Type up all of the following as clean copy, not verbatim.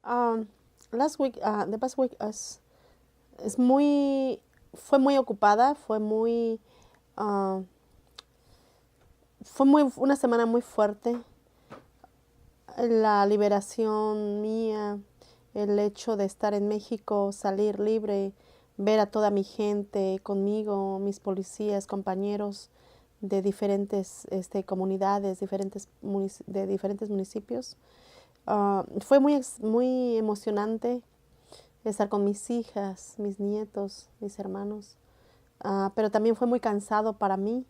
Um, the past week es muy, fue muy ocupada, uh, una semana muy fuerte. La liberación mía, el hecho de estar en México, salir libre, ver a toda mi gente conmigo, mis policías, compañeros de diferentes comunidades, de diferentes municipios. Fue muy emocionante estar con mis hijas, mis nietos, mis hermanos. Pero también fue muy cansado para mí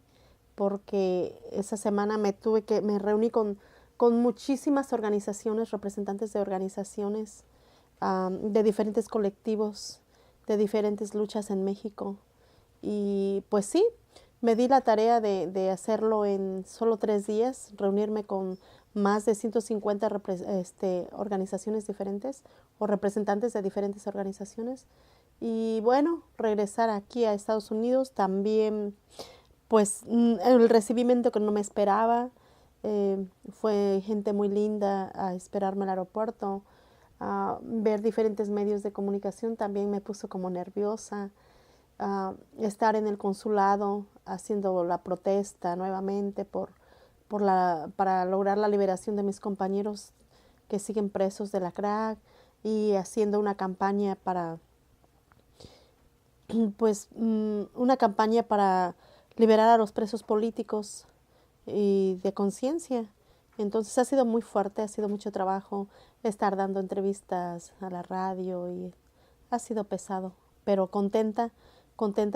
porque esa semana me reuní con muchísimas organizaciones, representantes de organizaciones, de diferentes colectivos, de diferentes luchas en México. Y pues sí, me di la tarea de hacerlo en solo 3 días, reunirme con más de 150 organizaciones diferentes o representantes de diferentes organizaciones. Y bueno, regresar aquí a Estados Unidos también, pues el recibimiento que no me esperaba. Fue gente muy linda a esperarme al aeropuerto. Ver diferentes medios de comunicación también me puso como nerviosa. Estar en el consulado haciendo la protesta nuevamente para lograr la liberación de mis compañeros que siguen presos de la CRAC y haciendo una campaña una campaña para liberar a los presos políticos y de conciencia. Entonces ha sido muy fuerte, ha sido mucho trabajo estar dando entrevistas a la radio y ha sido pesado, pero contenta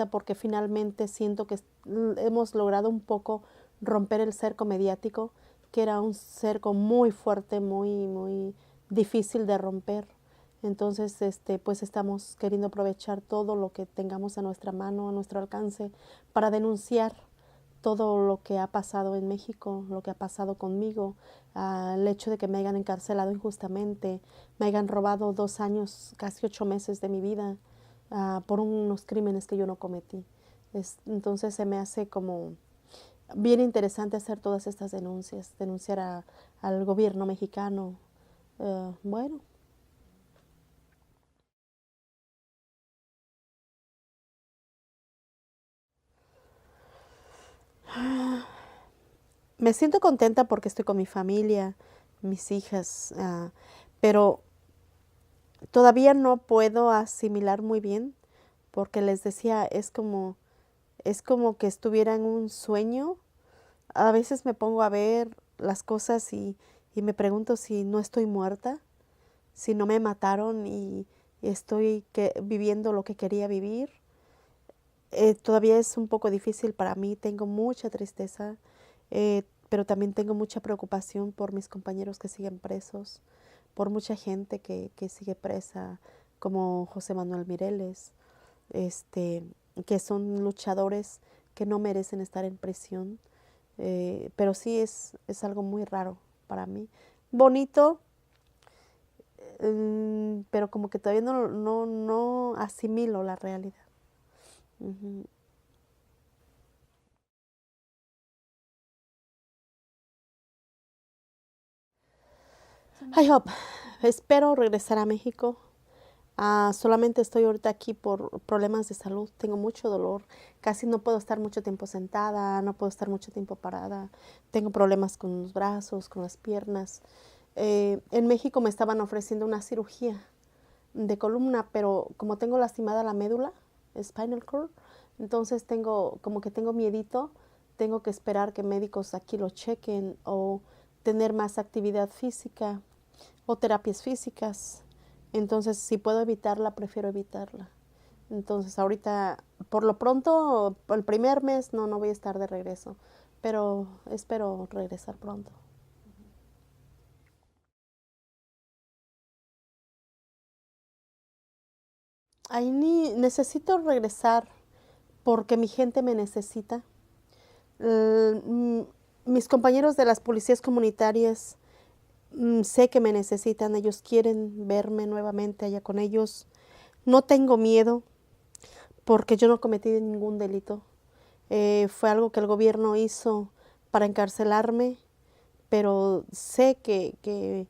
porque finalmente siento que hemos logrado un poco romper el cerco mediático, que era un cerco muy fuerte, muy difícil de romper. Entonces, pues estamos queriendo aprovechar todo lo que tengamos a nuestra mano, a nuestro alcance, para denunciar todo lo que ha pasado en México, lo que ha pasado conmigo, el hecho de que me hayan encarcelado injustamente, me hayan robado 2 años, casi 8 meses de mi vida, por unos crímenes que yo no cometí. Entonces se me hace como bien interesante hacer todas estas denuncias, denunciar al gobierno mexicano. Bueno. Me siento contenta porque estoy con mi familia, mis hijas, pero todavía no puedo asimilar muy bien porque les decía, es como que estuviera en un sueño. A veces me pongo a ver las cosas y me pregunto si no estoy muerta, si no me mataron y estoy viviendo lo que quería vivir. Todavía es un poco difícil para mí, tengo mucha tristeza, pero también tengo mucha preocupación por mis compañeros que siguen presos, por mucha gente que sigue presa, como José Manuel Mireles, este, que son luchadores que no merecen estar en prisión, pero sí es algo muy raro para mí. Bonito, pero como que todavía no asimilo la realidad. Ujú. I hope. Espero regresar a México. Solamente estoy ahorita aquí por problemas de salud. Tengo mucho dolor. Casi no puedo estar mucho tiempo sentada, no puedo estar mucho tiempo parada. Tengo problemas con los brazos, con las piernas. En México me estaban ofreciendo una cirugía de columna, pero como tengo lastimada la médula, spinal cord, entonces tengo miedito. Tengo que esperar que médicos aquí lo chequen o tener más actividad física o terapias físicas. Entonces, si puedo evitarla, prefiero evitarla. Entonces, ahorita, por lo pronto, el primer mes no voy a estar de regreso, pero espero regresar pronto. Ahí necesito regresar porque mi gente me necesita. Mis compañeros de las policías comunitarias sé que me necesitan, ellos quieren verme nuevamente allá con ellos. No tengo miedo porque yo no cometí ningún delito. Fue algo que el gobierno hizo para encarcelarme, pero sé que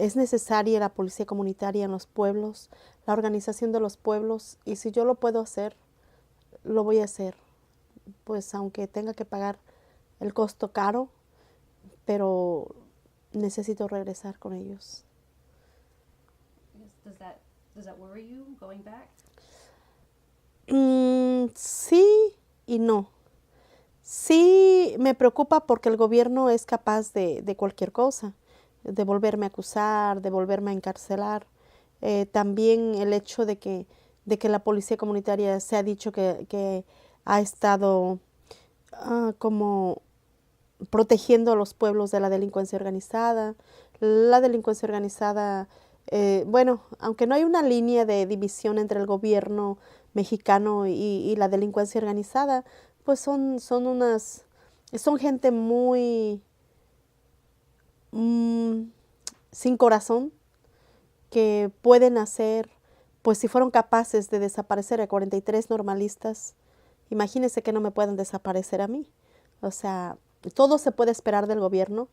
Es necesaria la policía comunitaria en los pueblos, la organización de los pueblos, y si yo lo puedo hacer, lo voy a hacer, pues aunque tenga que pagar el costo caro, pero necesito regresar con ellos. Does that worry you going back? Sí y no. Sí me preocupa porque el gobierno es capaz de cualquier cosa, de volverme a acusar, de volverme a encarcelar. También el hecho de que la policía comunitaria se ha dicho que ha estado como protegiendo a los pueblos de la delincuencia organizada. La delincuencia organizada, bueno, aunque no hay una línea de división entre el gobierno mexicano y la delincuencia organizada, pues son gente muy sin corazón, que pueden hacer, pues si fueron capaces de desaparecer a 43 normalistas, imagínense que no me pueden desaparecer a mí. O sea, todo se puede esperar del gobierno,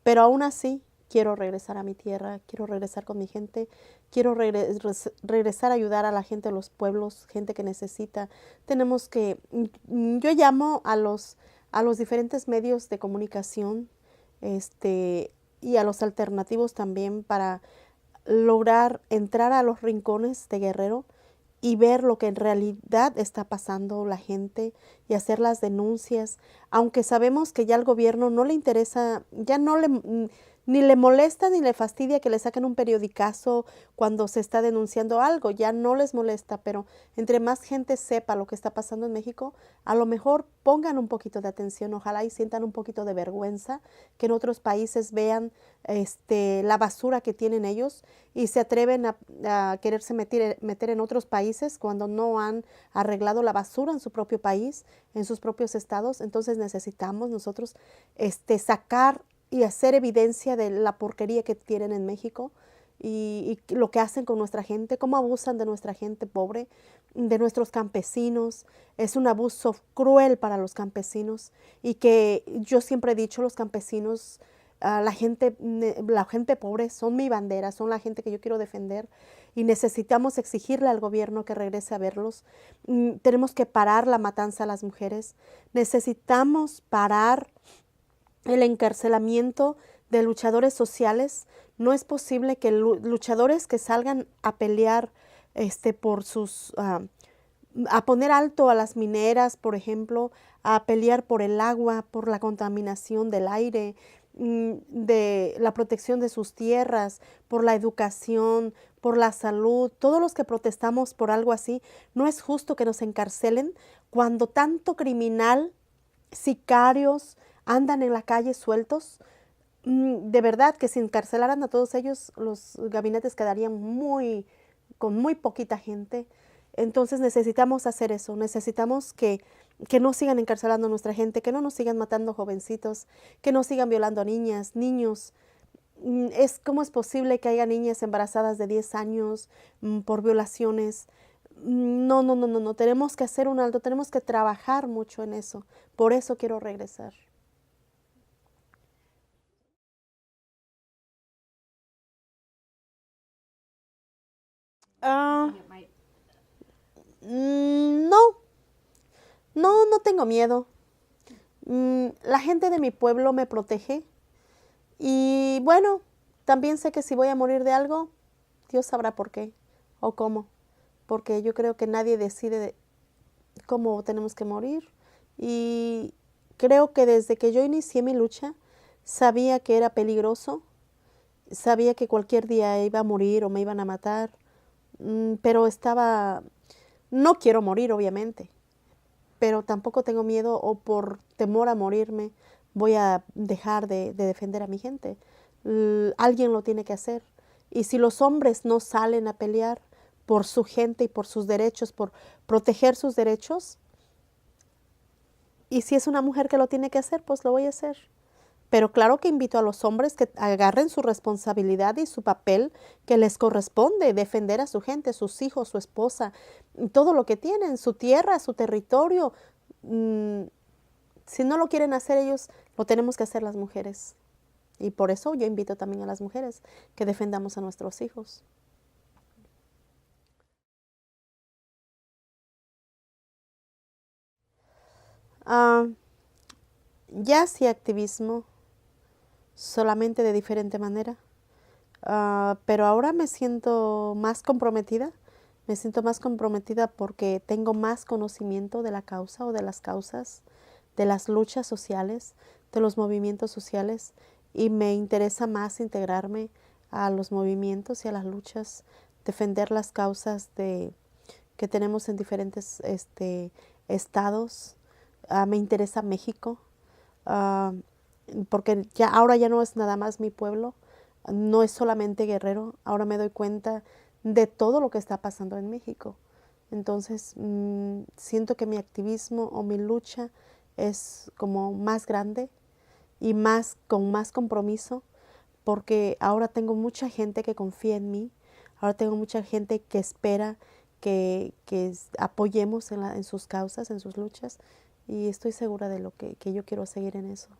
pero aún así quiero regresar a mi tierra, quiero regresar con mi gente, quiero regresar a ayudar a la gente de los pueblos, gente que necesita. Tenemos que, yo llamo a los diferentes medios de comunicación, y a los alternativos también, para lograr entrar a los rincones de Guerrero y ver lo que en realidad está pasando la gente y hacer las denuncias, aunque sabemos que ya al gobierno no le interesa, ya no le, ni le molesta ni le fastidia que le saquen un periodicazo cuando se está denunciando algo, ya no les molesta, pero entre más gente sepa lo que está pasando en México, a lo mejor pongan un poquito de atención, ojalá y sientan un poquito de vergüenza, que en otros países vean la basura que tienen ellos y se atreven a quererse meter en otros países cuando no han arreglado la basura en su propio país, en sus propios estados. Entonces necesitamos nosotros sacar y hacer evidencia de la porquería que tienen en México y lo que hacen con nuestra gente, cómo abusan de nuestra gente pobre, de nuestros campesinos. Es un abuso cruel para los campesinos y que yo siempre he dicho, los campesinos, la gente pobre son mi bandera, son la gente que yo quiero defender y necesitamos exigirle al gobierno que regrese a verlos. Tenemos que parar la matanza a las mujeres, necesitamos parar el encarcelamiento de luchadores sociales. No es posible que luchadores que salgan a pelear por sus a poner alto a las mineras, por ejemplo, a pelear por el agua, por la contaminación del aire, de la protección de sus tierras, por la educación, por la salud, todos los que protestamos por algo así, no es justo que nos encarcelen cuando tanto criminal, sicarios, andan en la calle sueltos. De verdad que si encarcelaran a todos ellos, los gabinetes quedarían con muy poquita gente. Entonces necesitamos hacer eso, necesitamos que no sigan encarcelando a nuestra gente, que no nos sigan matando jovencitos, que no sigan violando a niñas, niños. ¿Cómo es posible que haya niñas embarazadas de 10 años por violaciones? No, no, no, no, no, tenemos que hacer un alto, tenemos que trabajar mucho en eso. Por eso quiero regresar. No, no tengo miedo. La gente de mi pueblo me protege y bueno, también sé que si voy a morir de algo, Dios sabrá por qué o cómo, porque yo creo que nadie decide cómo tenemos que morir y creo que desde que yo inicié mi lucha sabía que era peligroso, sabía que cualquier día iba a morir o me iban a matar, pero no quiero morir obviamente, pero tampoco tengo miedo o por temor a morirme voy a dejar de defender a mi gente. Alguien lo tiene que hacer. Y si los hombres no salen a pelear por su gente y por sus derechos, por proteger sus derechos, y si es una mujer que lo tiene que hacer, pues lo voy a hacer. Pero claro que invito a los hombres que agarren su responsabilidad y su papel que les corresponde, defender a su gente, sus hijos, su esposa, todo lo que tienen, su tierra, su territorio. Si no lo quieren hacer ellos, lo tenemos que hacer las mujeres. Y por eso yo invito también a las mujeres que defendamos a nuestros hijos. Ah, ya hacía activismo solamente de diferente manera, pero ahora me siento más comprometida. Me siento más comprometida porque tengo más conocimiento de la causa o de las causas, de las luchas sociales, de los movimientos sociales, y me interesa más integrarme a los movimientos y a las luchas, defender las causas que tenemos en diferentes estados. Me interesa México, ah, porque ahora ya no es nada más mi pueblo, no es solamente Guerrero, ahora me doy cuenta de todo lo que está pasando en México. Entonces, siento que mi activismo o mi lucha es como más grande y con más compromiso, porque ahora tengo mucha gente que confía en mí, ahora tengo mucha gente que espera que apoyemos en sus causas, en sus luchas, y estoy segura de que yo quiero seguir en eso.